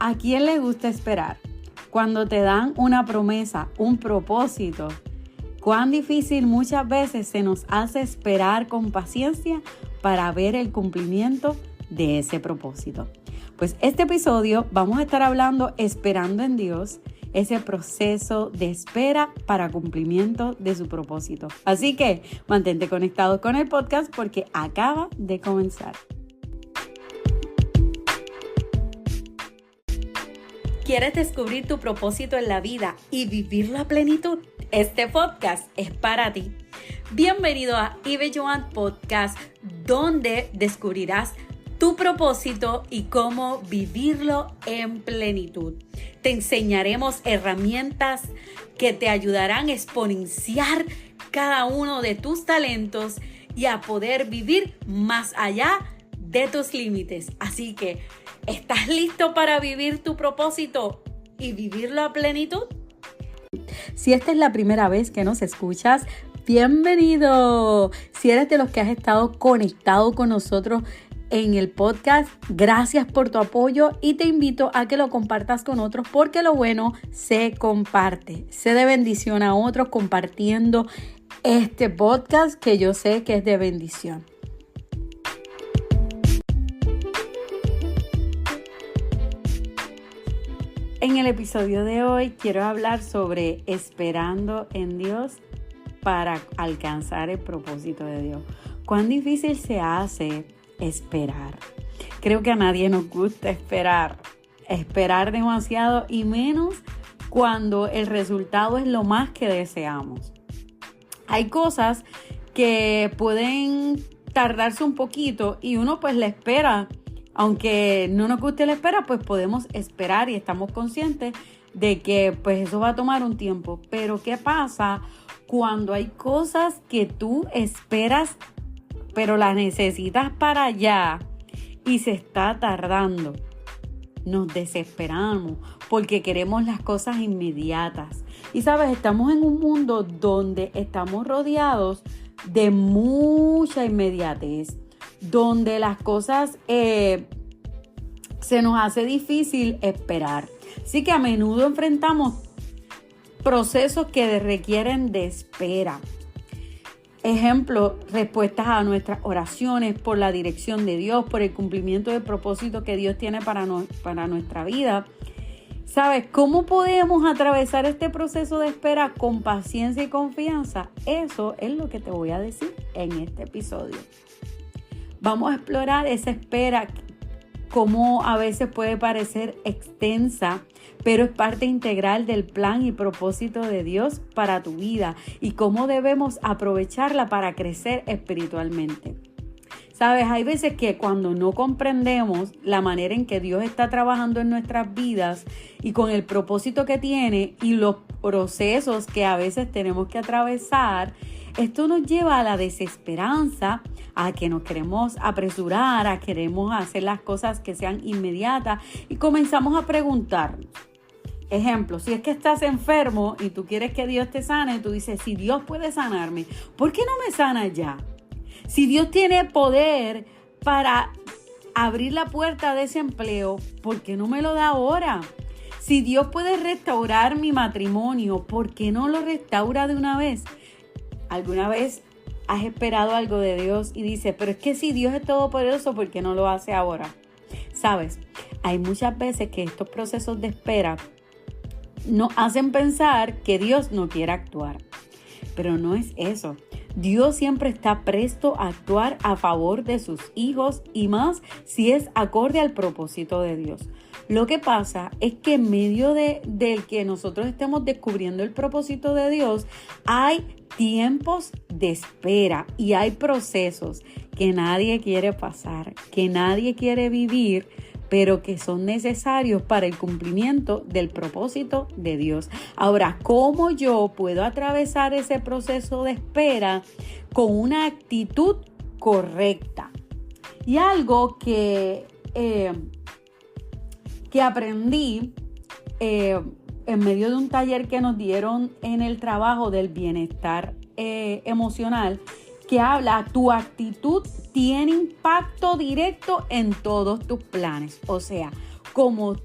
¿A quién le gusta esperar? Cuando te dan una promesa, un propósito, cuán difícil muchas veces se nos hace esperar con paciencia para ver el cumplimiento de ese propósito. Pues este episodio vamos a estar hablando esperando en Dios, ese proceso de espera para cumplimiento de su propósito. Así que mantente conectado con el podcast porque acaba de comenzar. ¿Quieres descubrir tu propósito en la vida y vivirlo a plenitud? Este podcast es para ti. Bienvenido a Ibe Joan Podcast, donde descubrirás tu propósito y cómo vivirlo en plenitud. Te enseñaremos herramientas que te ayudarán a exponenciar cada uno de tus talentos y a poder vivir más allá de tus límites. Así que, ¿estás listo para vivir tu propósito y vivirlo a plenitud? Si esta es la primera vez que nos escuchas, bienvenido. Si eres de los que has estado conectado con nosotros en el podcast, gracias por tu apoyo y te invito a que lo compartas con otros porque lo bueno se comparte. Sé de bendición a otros compartiendo este podcast que yo sé que es de bendición. En el episodio de hoy quiero hablar sobre esperando en Dios para alcanzar el propósito de Dios. ¿Cuán difícil se hace esperar? Creo que a nadie nos gusta esperar demasiado y menos cuando el resultado es lo más que deseamos. Hay cosas que pueden tardarse un poquito y uno pues la espera. Aunque no nos guste la espera, pues podemos esperar y estamos conscientes de que pues eso va a tomar un tiempo. Pero ¿qué pasa cuando hay cosas que tú esperas, pero las necesitas para allá y se está tardando? Nos desesperamos porque queremos las cosas inmediatas. Y sabes, estamos en un mundo donde estamos rodeados de mucha inmediatez, donde las cosas se nos hace difícil esperar. Así que a menudo enfrentamos procesos que requieren de espera. Ejemplo, respuestas a nuestras oraciones por la dirección de Dios, por el cumplimiento del propósito que Dios tiene para nuestra vida. ¿Sabes cómo podemos atravesar este proceso de espera con paciencia y confianza? Eso es lo que te voy a decir en este episodio. Vamos a explorar esa espera, cómo a veces puede parecer extensa, pero es parte integral del plan y propósito de Dios para tu vida y cómo debemos aprovecharla para crecer espiritualmente. Sabes, hay veces que cuando no comprendemos la manera en que Dios está trabajando en nuestras vidas y con el propósito que tiene y los procesos que a veces tenemos que atravesar, esto nos lleva a la desesperanza, a que nos queremos apresurar, a queremos hacer las cosas que sean inmediatas y comenzamos a preguntarnos. Ejemplo, si es que estás enfermo y tú quieres que Dios te sane, tú dices, si Dios puede sanarme, ¿por qué no me sana ya? Si Dios tiene poder para abrir la puerta de ese empleo, ¿por qué no me lo da ahora? Si Dios puede restaurar mi matrimonio, ¿por qué no lo restaura de una vez? ¿Alguna vez has esperado algo de Dios y dices, pero es que si Dios es todopoderoso, ¿por qué no lo hace ahora? Sabes, hay muchas veces que estos procesos de espera nos hacen pensar que Dios no quiere actuar, pero no es eso. Dios siempre está presto a actuar a favor de sus hijos y más si es acorde al propósito de Dios. Lo que pasa es que en medio del que nosotros estemos descubriendo el propósito de Dios, hay tiempos de espera y hay procesos que nadie quiere pasar, que nadie quiere vivir, pero que son necesarios para el cumplimiento del propósito de Dios. Ahora, ¿cómo yo puedo atravesar ese proceso de espera con una actitud correcta? Y algo que aprendí en medio de un taller que nos dieron en el trabajo del bienestar emocional, que habla, tu actitud tiene impacto directo en todos tus planes. O sea, como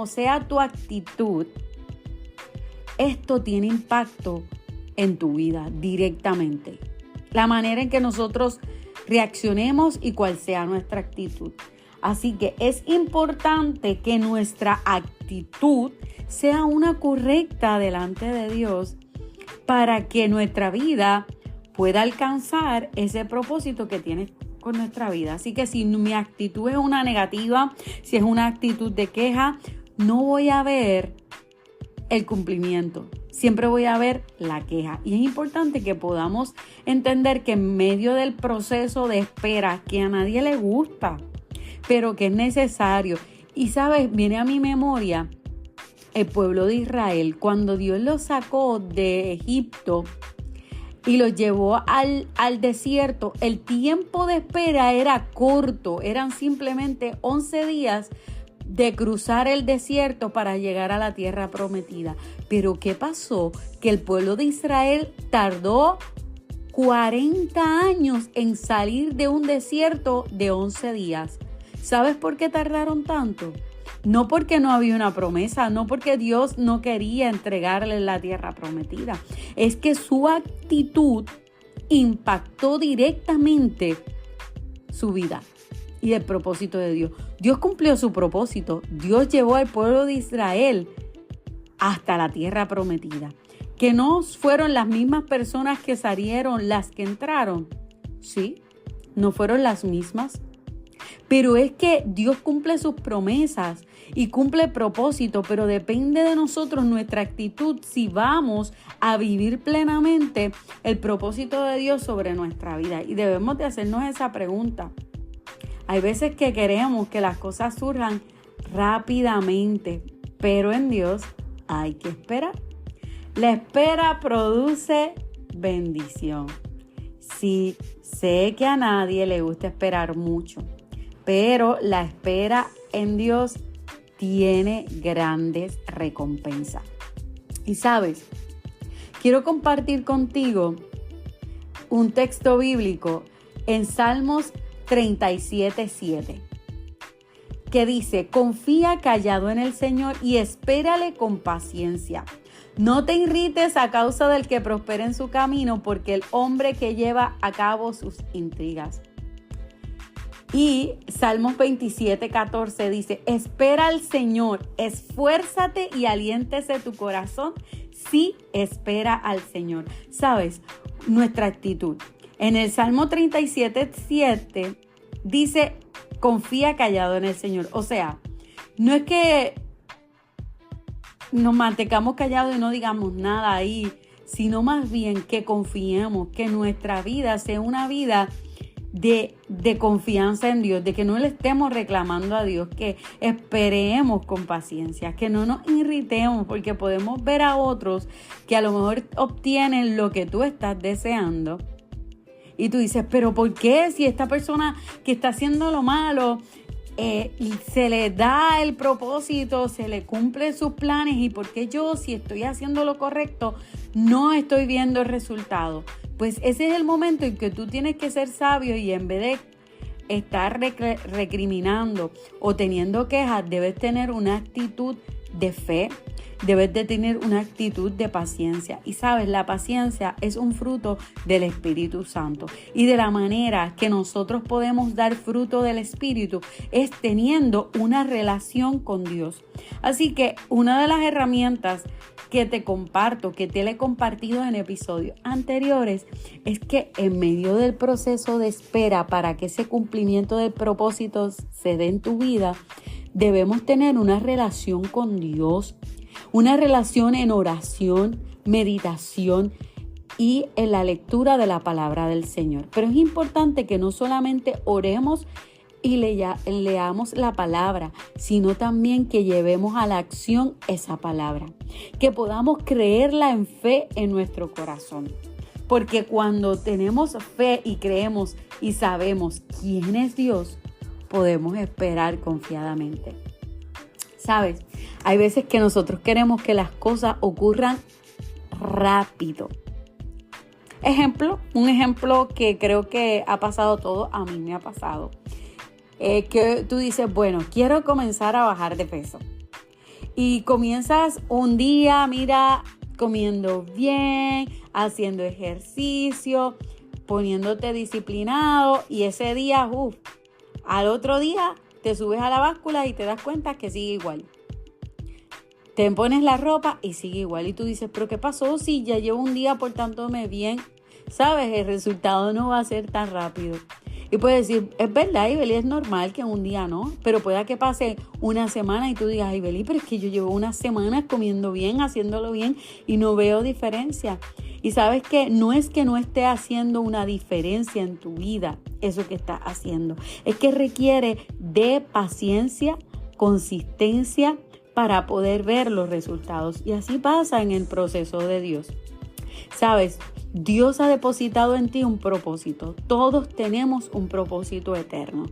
sea tu actitud, esto tiene impacto en tu vida directamente. La manera en que nosotros reaccionemos y cuál sea nuestra actitud. Así que es importante que nuestra actitud sea una correcta delante de Dios para que nuestra vida pueda alcanzar ese propósito que tiene con nuestra vida. Así que si mi actitud es una negativa, si es una actitud de queja, no voy a ver el cumplimiento. Siempre voy a ver la queja. Y es importante que podamos entender que en medio del proceso de espera, que a nadie le gusta, pero que es necesario. Y sabes, viene a mi memoria el pueblo de Israel, cuando Dios los sacó de Egipto y los llevó al desierto. El tiempo de espera era corto, eran simplemente 11 días de cruzar el desierto para llegar a la tierra prometida. Pero ¿qué pasó? Que el pueblo de Israel tardó 40 años en salir de un desierto de 11 días. ¿Sabes por qué tardaron tanto? No porque no había una promesa, no porque Dios no quería entregarles la tierra prometida. Es que su actitud impactó directamente su vida y el propósito de Dios. Dios cumplió su propósito. Dios llevó al pueblo de Israel hasta la tierra prometida. Que no fueron las mismas personas que salieron las que entraron. Sí, no fueron las mismas. Pero es que Dios cumple sus promesas y cumple el propósito, pero depende de nosotros nuestra actitud si vamos a vivir plenamente el propósito de Dios sobre nuestra vida. Y debemos de hacernos esa pregunta. Hay veces que queremos que las cosas surjan rápidamente, pero en Dios hay que esperar. La espera produce bendición. Sí, sé que a nadie le gusta esperar mucho, pero la espera en Dios tiene grandes recompensas. Y sabes, quiero compartir contigo un texto bíblico en Salmos 37:7, que dice: confía callado en el Señor y espérale con paciencia. No te irrites a causa del que prospera en su camino, porque el hombre que lleva a cabo sus intrigas. Y Salmos 27:14 dice: espera al Señor, esfuérzate y aliéntese tu corazón si espera al Señor. ¿Sabes? Nuestra actitud. En el Salmo 37:7 dice: confía callado en el Señor. O sea, no es que nos mantengamos callados y no digamos nada ahí, sino más bien que confiemos, que nuestra vida sea una vida de confianza en Dios, de que no le estemos reclamando a Dios, que esperemos con paciencia, que no nos irritemos, porque podemos ver a otros que a lo mejor obtienen lo que tú estás deseando. Y tú dices, pero ¿por qué? Si esta persona que está haciendo lo malo, se le da el propósito, se le cumplen sus planes, ¿y por qué yo, si estoy haciendo lo correcto, no estoy viendo el resultado? Pues ese es el momento en que tú tienes que ser sabio y en vez de estar recriminando o teniendo quejas, debes tener una actitud de fe, debes de tener una actitud de paciencia. Y sabes, la paciencia es un fruto del Espíritu Santo. Y de la manera que nosotros podemos dar fruto del Espíritu es teniendo una relación con Dios. Así que una de las herramientas que te comparto, que te le he compartido en episodios anteriores, es que en medio del proceso de espera para que ese cumplimiento del propósito se dé en tu vida, debemos tener una relación con Dios, una relación en oración, meditación y en la lectura de la palabra del Señor. Pero es importante que no solamente oremos y leamos la palabra, sino también que llevemos a la acción esa palabra, que podamos creerla en fe en nuestro corazón. Porque cuando tenemos fe y creemos y sabemos quién es Dios, podemos esperar confiadamente. ¿Sabes? Hay veces que nosotros queremos que las cosas ocurran rápido. Un ejemplo que creo que ha pasado todo, a mí me ha pasado. que tú dices, bueno, quiero comenzar a bajar de peso. Y comienzas un día, mira, comiendo bien, haciendo ejercicio, poniéndote disciplinado y ese día, al otro día te subes a la báscula y te das cuenta que sigue igual. Te pones la ropa y sigue igual. Y tú dices, ¿pero qué pasó si ya llevo un día portándome bien? ¿Sabes? El resultado no va a ser tan rápido. Y puedes decir, es verdad, Ibeli, es normal que un día no, pero pueda que pase una semana y tú digas, Ibeli, pero es que yo llevo unas semanas comiendo bien, haciéndolo bien y no veo diferencia. Y sabes que no es que no esté haciendo una diferencia en tu vida, eso que estás haciendo. Es que requiere de paciencia, consistencia para poder ver los resultados. Y así pasa en el proceso de Dios. ¿Sabes? Dios ha depositado en ti un propósito. Todos tenemos un propósito eterno.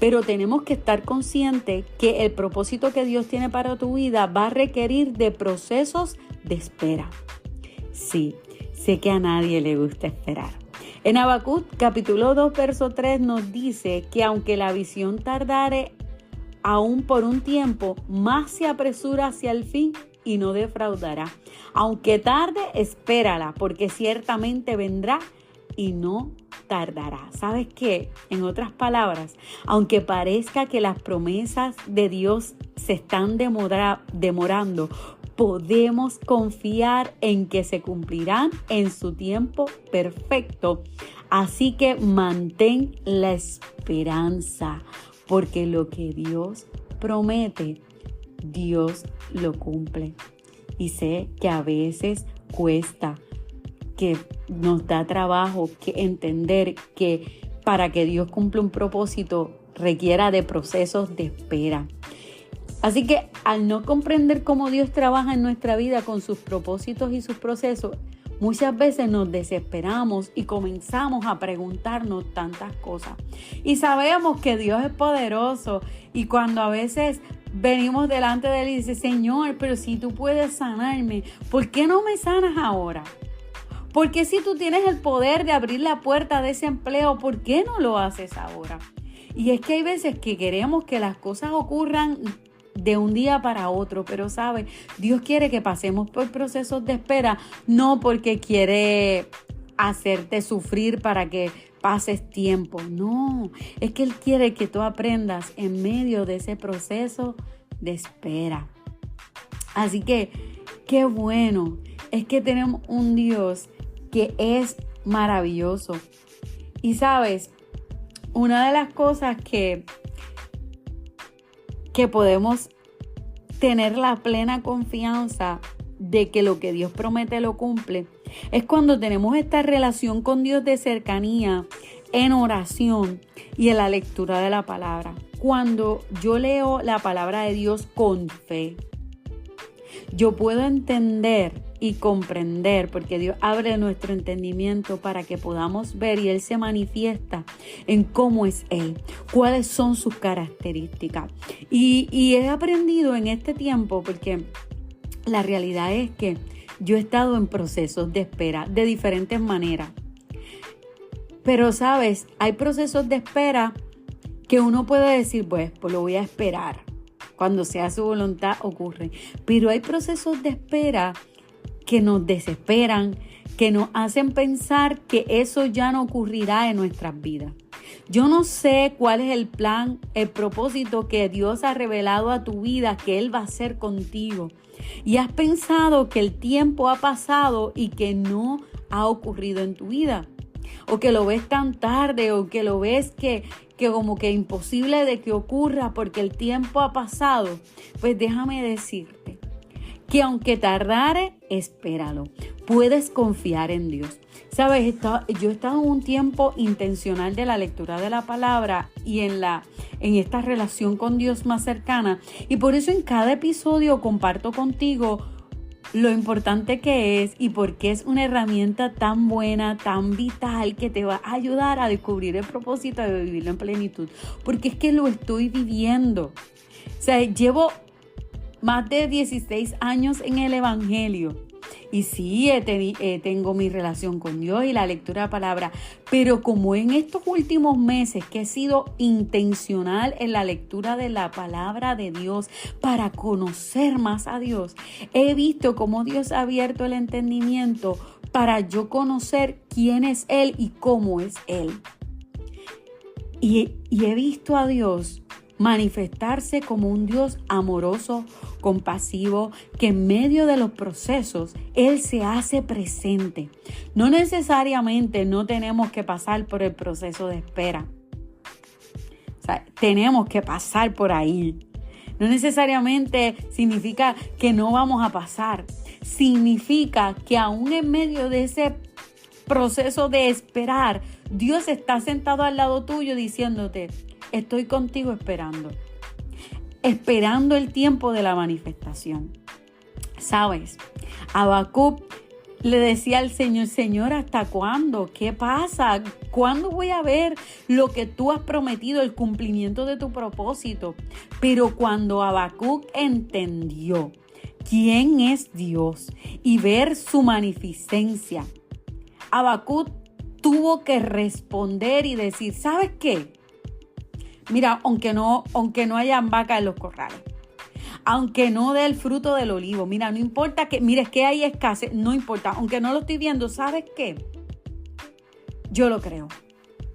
Pero tenemos que estar conscientes que el propósito que Dios tiene para tu vida va a requerir de procesos de espera. Sí, sé que a nadie le gusta esperar. En Habacuc, capítulo 2, verso 3 nos dice que aunque la visión tardare aún por un tiempo, más se apresura hacia el fin y no defraudará. Aunque tarde, espérala, porque ciertamente vendrá y no tardará. ¿Sabes qué? En otras palabras, aunque parezca que las promesas de Dios se están demorando, podemos confiar en que se cumplirán en su tiempo perfecto. Así que mantén la esperanza, porque lo que Dios promete, Dios lo cumple. Y sé que a veces cuesta, que nos da trabajo que entender que para que Dios cumpla un propósito requiera de procesos de espera. Así que al no comprender cómo Dios trabaja en nuestra vida con sus propósitos y sus procesos, muchas veces nos desesperamos y comenzamos a preguntarnos tantas cosas. Y sabemos que Dios es poderoso y cuando a veces venimos delante de Él y dice, Señor, pero si tú puedes sanarme, ¿por qué no me sanas ahora? Porque si tú tienes el poder de abrir la puerta de ese empleo, ¿por qué no lo haces ahora? Y es que hay veces que queremos que las cosas ocurran de un día para otro, pero ¿sabes? Dios quiere que pasemos por procesos de espera, no porque quiere hacerte sufrir para que pases tiempo, no, es que Él quiere que tú aprendas en medio de ese proceso de espera. Así que, qué bueno, es que tenemos un Dios que es maravilloso. Y sabes, una de las cosas que podemos tener la plena confianza de que lo que Dios promete lo cumple, es cuando tenemos esta relación con Dios de cercanía en oración y en la lectura de la palabra. Cuando yo leo la palabra de Dios con fe, yo puedo entender y comprender, porque Dios abre nuestro entendimiento para que podamos ver y Él se manifiesta en cómo es Él, cuáles son sus características. Y he aprendido en este tiempo, porque la realidad es que yo he estado en procesos de espera de diferentes maneras. Pero, ¿sabes? Hay procesos de espera que uno puede decir, pues lo voy a esperar. Cuando sea su voluntad ocurre. Pero hay procesos de espera que nos desesperan, que nos hacen pensar que eso ya no ocurrirá en nuestras vidas. Yo no sé cuál es el plan, el propósito que Dios ha revelado a tu vida, que Él va a hacer contigo. Y has pensado que el tiempo ha pasado y que no ha ocurrido en tu vida. O que lo ves tan tarde, o que lo ves que como que imposible de que ocurra porque el tiempo ha pasado. Pues déjame decirte que aunque tardare, espéralo. Puedes confiar en Dios. Sabes, yo he estado en un tiempo intencional de la lectura de la palabra y en esta relación con Dios más cercana. Y por eso en cada episodio comparto contigo lo importante que es y por qué es una herramienta tan buena, tan vital, que te va a ayudar a descubrir el propósito de vivirlo en plenitud. Porque es que lo estoy viviendo. O sea, llevo más de 16 años en el Evangelio Y sí, tengo mi relación con Dios y la lectura de la palabra, pero como en estos últimos meses que he sido intencional en la lectura de la palabra de Dios para conocer más a Dios, he visto cómo Dios ha abierto el entendimiento para yo conocer quién es Él y cómo es Él. Y he visto a Dios manifestarse como un Dios amoroso, compasivo, que en medio de los procesos Él se hace presente. No necesariamente no tenemos que pasar por el proceso de espera. O sea, tenemos que pasar por ahí. No necesariamente significa que no vamos a pasar. Significa que aún en medio de ese proceso de esperar, Dios está sentado al lado tuyo diciéndote: estoy contigo esperando el tiempo de la manifestación. ¿Sabes? Habacuc le decía al Señor: Señor, ¿hasta cuándo? ¿Qué pasa? ¿Cuándo voy a ver lo que tú has prometido, el cumplimiento de tu propósito? Pero cuando Habacuc entendió quién es Dios y ver su magnificencia, Habacuc tuvo que responder y decir: ¿sabes qué? Mira, aunque no hayan vacas en los corrales, aunque no dé el fruto del olivo, mira, no importa que, mire, es que hay escasez, no importa, aunque no lo estoy viendo, ¿sabes qué? Yo lo creo.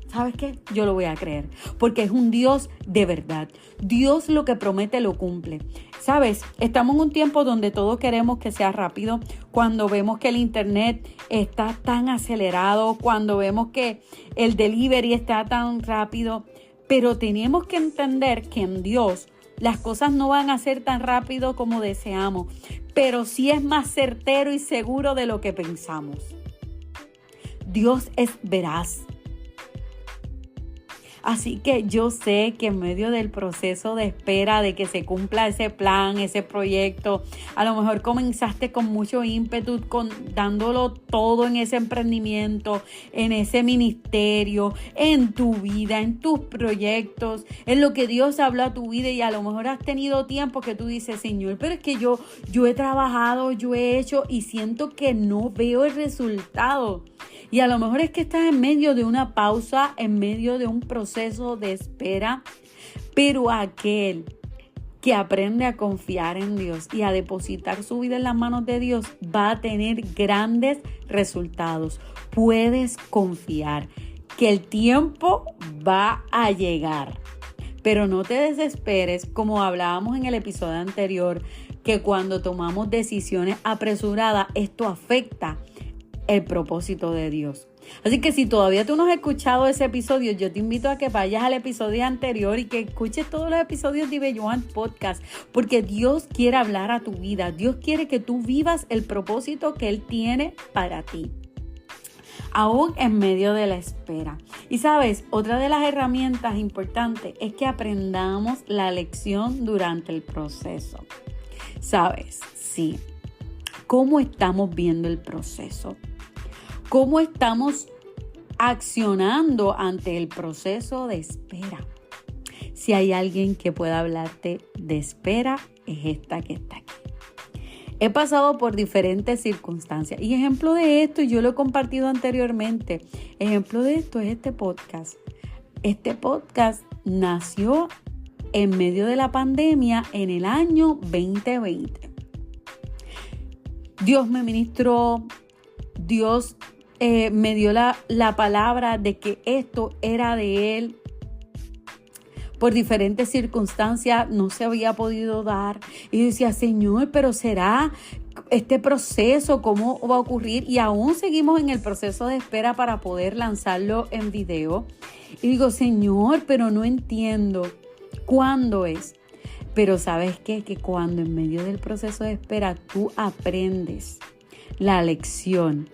¿Sabes qué? Yo lo voy a creer, porque es un Dios de verdad. Dios lo que promete lo cumple. ¿Sabes? Estamos en un tiempo donde todos queremos que sea rápido. Cuando vemos que el internet está tan acelerado, cuando vemos que el delivery está tan rápido, pero tenemos que entender que en Dios las cosas no van a ser tan rápido como deseamos, pero sí es más certero y seguro de lo que pensamos. Dios es veraz. Así que yo sé que en medio del proceso de espera de que se cumpla ese plan, ese proyecto, a lo mejor comenzaste con mucho ímpetu, dándolo todo en ese emprendimiento, en ese ministerio, en tu vida, en tus proyectos, en lo que Dios habló a tu vida, y a lo mejor has tenido tiempo que tú dices: Señor, pero es que yo he trabajado, yo he hecho y siento que no veo el resultado. Y a lo mejor es que estás en medio de una pausa, en medio de un proceso de espera, pero aquel que aprende a confiar en Dios y a depositar su vida en las manos de Dios va a tener grandes resultados. Puedes confiar que el tiempo va a llegar, pero no te desesperes, como hablábamos en el episodio anterior, que cuando tomamos decisiones apresuradas, esto afecta el propósito de Dios. Así que si todavía tú no has escuchado ese episodio, yo te invito a que vayas al episodio anterior y que escuches todos los episodios de Belloan Podcast, porque Dios quiere hablar a tu vida. Dios quiere que tú vivas el propósito que Él tiene para ti, aún en medio de la espera. Y sabes, otra de las herramientas importantes es que aprendamos la lección durante el proceso. Sabes, sí. ¿Cómo estamos viendo el proceso? ¿Cómo estamos accionando ante el proceso de espera? Si hay alguien que pueda hablarte de espera, es esta que está aquí. He pasado por diferentes circunstancias y ejemplo de esto, y yo lo he compartido anteriormente, ejemplo de esto es este podcast. Este podcast nació en medio de la pandemia en el año 2020. Dios me ministró, Dios me dio la palabra de que esto era de Él. Por diferentes circunstancias no se había podido dar. Y yo decía: Señor, pero ¿será este proceso? ¿Cómo va a ocurrir? Y aún seguimos en el proceso de espera para poder lanzarlo en video. Y digo: Señor, pero no entiendo cuándo es. Pero ¿sabes qué? Que cuando en medio del proceso de espera tú aprendes la lección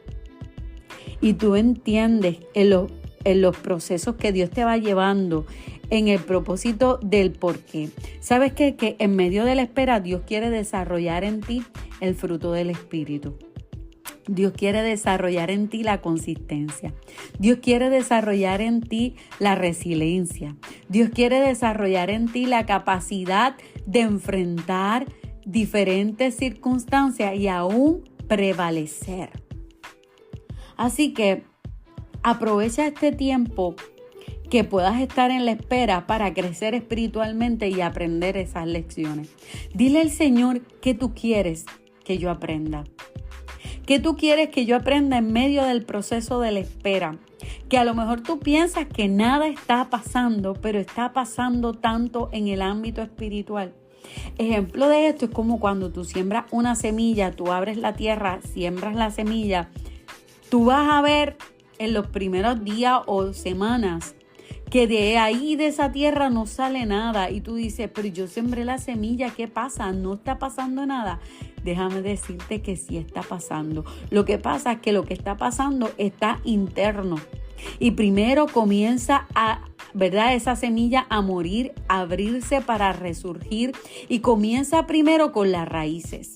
y tú entiendes en los procesos que Dios te va llevando, en el propósito del por qué. ¿Sabes qué? Que en medio de la espera Dios quiere desarrollar en ti el fruto del Espíritu. Dios quiere desarrollar en ti la consistencia. Dios quiere desarrollar en ti la resiliencia. Dios quiere desarrollar en ti la capacidad de enfrentar diferentes circunstancias y aún prevalecer. Así que aprovecha este tiempo que puedas estar en la espera para crecer espiritualmente y aprender esas lecciones. Dile al Señor qué tú quieres que yo aprenda. ¿Qué tú quieres que yo aprenda en medio del proceso de la espera? Que a lo mejor tú piensas que nada está pasando, pero está pasando tanto en el ámbito espiritual. Ejemplo de esto es como cuando tú siembras una semilla, tú abres la tierra, siembras la semilla, tú vas a ver en los primeros días o semanas que de ahí, de esa tierra, no sale nada. Y tú dices, pero yo sembré la semilla, ¿qué pasa? ¿No está pasando nada? Déjame decirte que sí está pasando. Lo que pasa es que lo que está pasando está interno. Y primero comienza esa semilla a morir, a abrirse para resurgir. Y comienza primero con las raíces,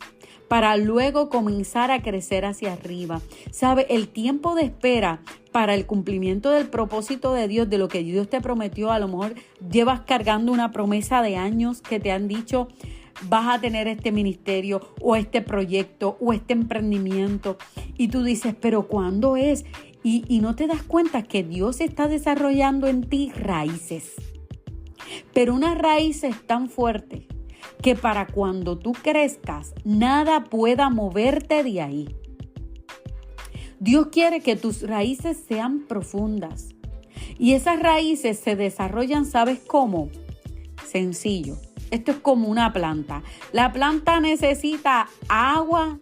para luego comenzar a crecer hacia arriba. ¿Sabe? El tiempo de espera para el cumplimiento del propósito de Dios, de lo que Dios te prometió, a lo mejor llevas cargando una promesa de años que te han dicho, vas a tener este ministerio o este proyecto o este emprendimiento. Y tú dices, ¿pero cuándo es? Y no te das cuenta que Dios está desarrollando en ti raíces. Pero unas raíces tan fuertes que para cuando tú crezcas, nada pueda moverte de ahí. Dios quiere que tus raíces sean profundas. Y esas raíces se desarrollan, ¿sabes cómo? Sencillo. Esto es como una planta. La planta necesita agua,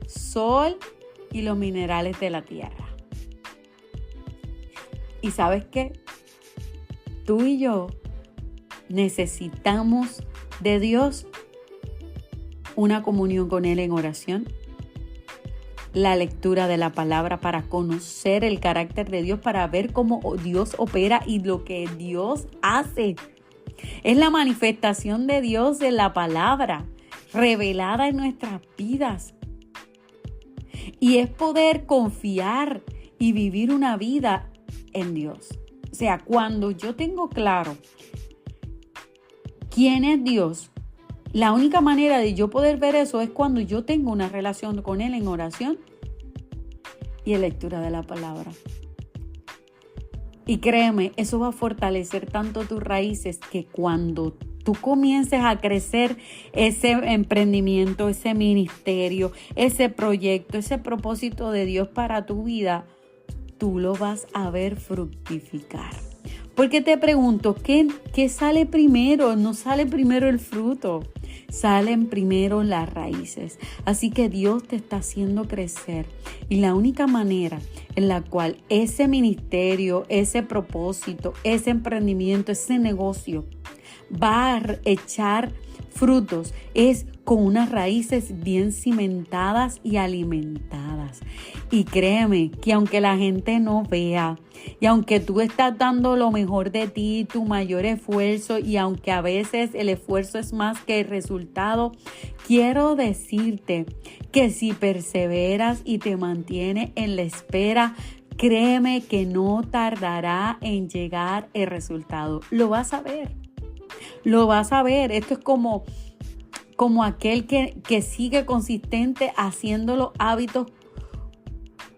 sol y los minerales de la tierra. ¿Y sabes qué? Tú y yo necesitamos de Dios una comunión con Él en oración, la lectura de la palabra para conocer el carácter de Dios, para ver cómo Dios opera y lo que Dios hace. Es la manifestación de Dios en la palabra, revelada en nuestras vidas. Y es poder confiar y vivir una vida en Dios. O sea, cuando yo tengo claro quién es Dios, la única manera de yo poder ver eso es cuando yo tengo una relación con Él en oración y en lectura de la palabra. Y créeme, eso va a fortalecer tanto tus raíces que cuando tú comiences a crecer ese emprendimiento, ese ministerio, ese proyecto, ese propósito de Dios para tu vida, tú lo vas a ver fructificar. Porque te pregunto, ¿qué sale primero? No sale primero el fruto, salen primero las raíces. Así que Dios te está haciendo crecer. Y la única manera en la cual ese ministerio, ese propósito, ese emprendimiento, ese negocio va a echar frutos es con unas raíces bien cimentadas y alimentadas. Y créeme que aunque la gente no vea y aunque tú estás dando lo mejor de ti, tu mayor esfuerzo, y aunque a veces el esfuerzo es más que el resultado, quiero decirte que si perseveras y te mantienes en la espera, créeme que no tardará en llegar el resultado. Lo vas a ver. Lo vas a ver. Esto es como aquel que sigue consistente haciendo los hábitos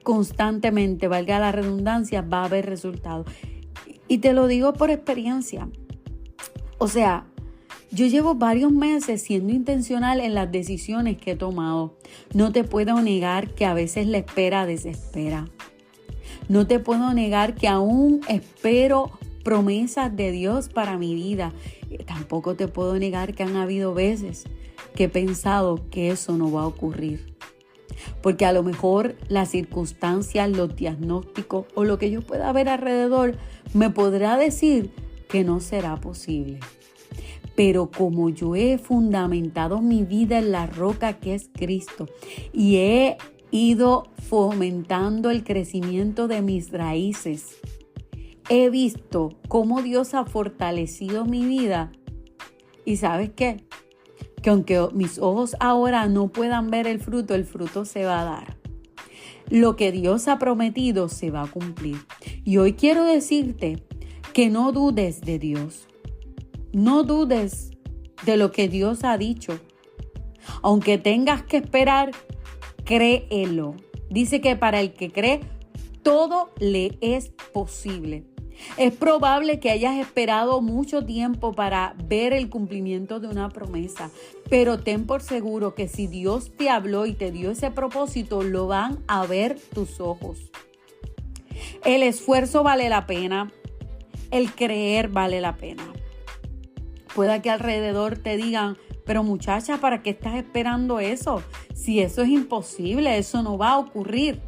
constantemente, valga la redundancia, va a haber resultados. Y te lo digo por experiencia. O sea, yo llevo varios meses siendo intencional en las decisiones que he tomado. No te puedo negar que a veces la espera desespera. No te puedo negar que aún espero promesas de Dios para mi vida. Tampoco te puedo negar que han habido veces que he pensado que eso no va a ocurrir. Porque a lo mejor las circunstancias, los diagnósticos o lo que yo pueda ver alrededor me podrá decir que no será posible. Pero como yo he fundamentado mi vida en la roca que es Cristo y he ido fomentando el crecimiento de mis raíces, he visto cómo Dios ha fortalecido mi vida. ¿Y sabes qué? Que aunque mis ojos ahora no puedan ver el fruto se va a dar. Lo que Dios ha prometido se va a cumplir. Y hoy quiero decirte que no dudes de Dios. No dudes de lo que Dios ha dicho. Aunque tengas que esperar créelo. Dice que para el que cree, todo le es posible. Es probable que hayas esperado mucho tiempo para ver el cumplimiento de una promesa, pero ten por seguro que si Dios te habló y te dio ese propósito, lo van a ver tus ojos. El esfuerzo vale la pena, el creer vale la pena. Pueda que alrededor te digan, pero muchacha, ¿para qué estás esperando eso? Si eso es imposible, eso no va a ocurrir.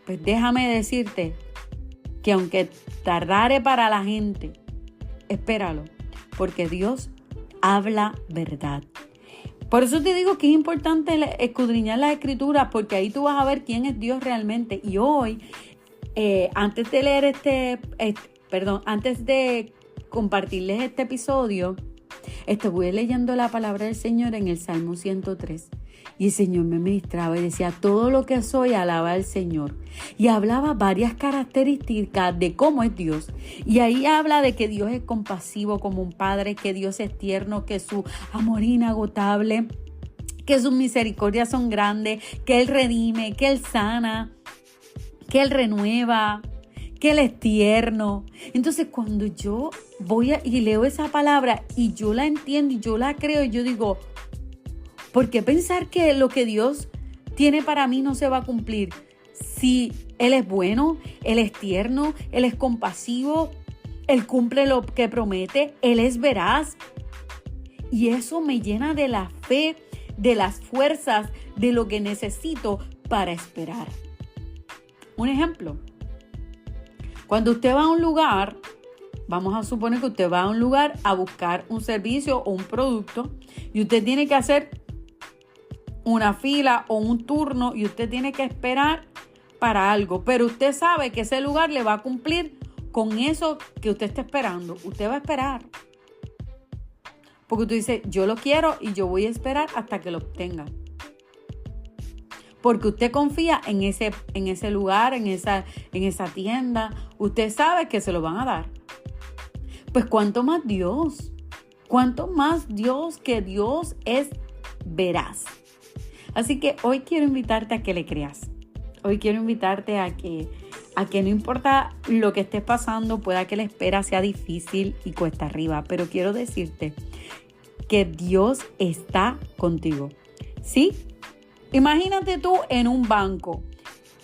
Pues déjame decirte que aunque tardare para la gente, espéralo, porque Dios habla verdad. Por eso te digo que es importante escudriñar las Escrituras, porque ahí tú vas a ver quién es Dios realmente. Y hoy, antes de leer antes de compartirles este episodio, voy leyendo la palabra del Señor en el Salmo 103. Y el Señor me ministraba y decía, todo lo que soy alaba al Señor. Y hablaba varias características de cómo es Dios. Y ahí habla de que Dios es compasivo como un padre, que Dios es tierno, que su amor es inagotable, que sus misericordias son grandes, que Él redime, que Él sana, que Él renueva, que Él es tierno. Entonces cuando yo voy y leo esa palabra y yo la entiendo y yo la creo, y yo digo, ¿por qué pensar que lo que Dios tiene para mí no se va a cumplir? Si Él es bueno, Él es tierno, Él es compasivo, Él cumple lo que promete, Él es veraz. Y eso me llena de la fe, de las fuerzas, de lo que necesito para esperar. Un ejemplo. Cuando usted va a un lugar, vamos a suponer que usted va a un lugar a buscar un servicio o un producto y usted tiene que hacer una fila o un turno y usted tiene que esperar para algo, pero usted sabe que ese lugar le va a cumplir con eso que usted está esperando. Usted va a esperar. Porque usted dice, yo lo quiero y yo voy a esperar hasta que lo obtenga. Porque usted confía en ese lugar, en esa tienda. Usted sabe que se lo van a dar. Pues ¿cuánto más Dios? ¿Cuánto más Dios, que Dios es veraz? Así que hoy quiero invitarte a que le creas. Hoy quiero invitarte a que no importa lo que estés pasando, pueda que la espera sea difícil y cuesta arriba, pero quiero decirte que Dios está contigo. ¿Sí? Imagínate tú en un banco,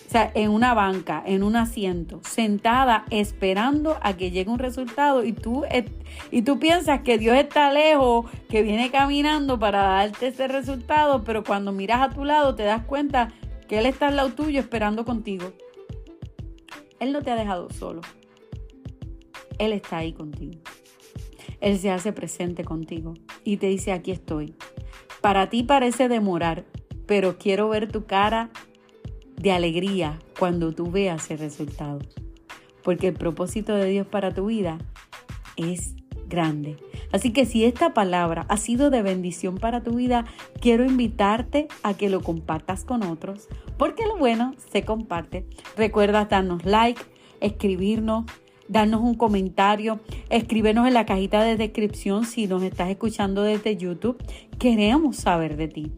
o sea, en una banca, en un asiento, sentada esperando a que llegue un resultado y tú piensas que Dios está lejos, que viene caminando para darte ese resultado, pero cuando miras a tu lado te das cuenta que Él está al lado tuyo esperando contigo. Él no te ha dejado solo. Él está ahí contigo. Él se hace presente contigo y te dice, aquí estoy. Para ti parece demorar, pero quiero ver tu cara de alegría cuando tú veas el resultado. Porque el propósito de Dios para tu vida es grande. Así que si esta palabra ha sido de bendición para tu vida, quiero invitarte a que lo compartas con otros, porque lo bueno se comparte. Recuerda darnos like, escribirnos, darnos un comentario, escríbenos en la cajita de descripción si nos estás escuchando desde YouTube. Queremos saber de ti.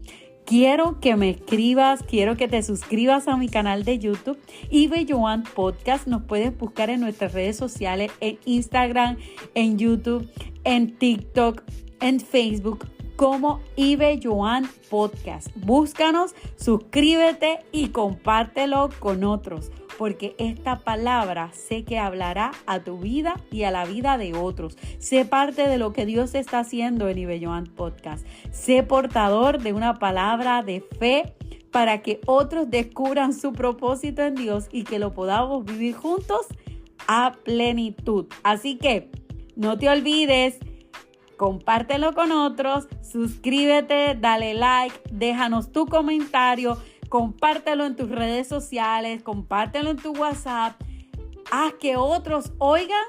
Quiero que me escribas, quiero que te suscribas a mi canal de YouTube, Ibe Joan Podcast. Nos puedes buscar en nuestras redes sociales, en Instagram, en YouTube, en TikTok, en Facebook, como Ibe Joan Podcast. Búscanos, suscríbete y compártelo con otros, porque esta palabra sé que hablará a tu vida y a la vida de otros. Sé parte de lo que Dios está haciendo en Ibe Joan Podcast. Sé portador de una palabra de fe para que otros descubran su propósito en Dios y que lo podamos vivir juntos a plenitud. Así que no te olvides, compártelo con otros, suscríbete, dale like, déjanos tu comentario, compártelo en tus redes sociales, compártelo en tu WhatsApp. Haz que otros oigan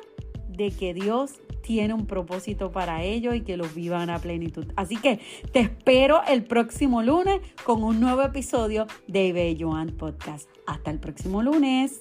de que Dios tiene un propósito para ellos y que los vivan a plenitud. Así que te espero el próximo lunes con un nuevo episodio de Ibe Joan Podcast. Hasta el próximo lunes.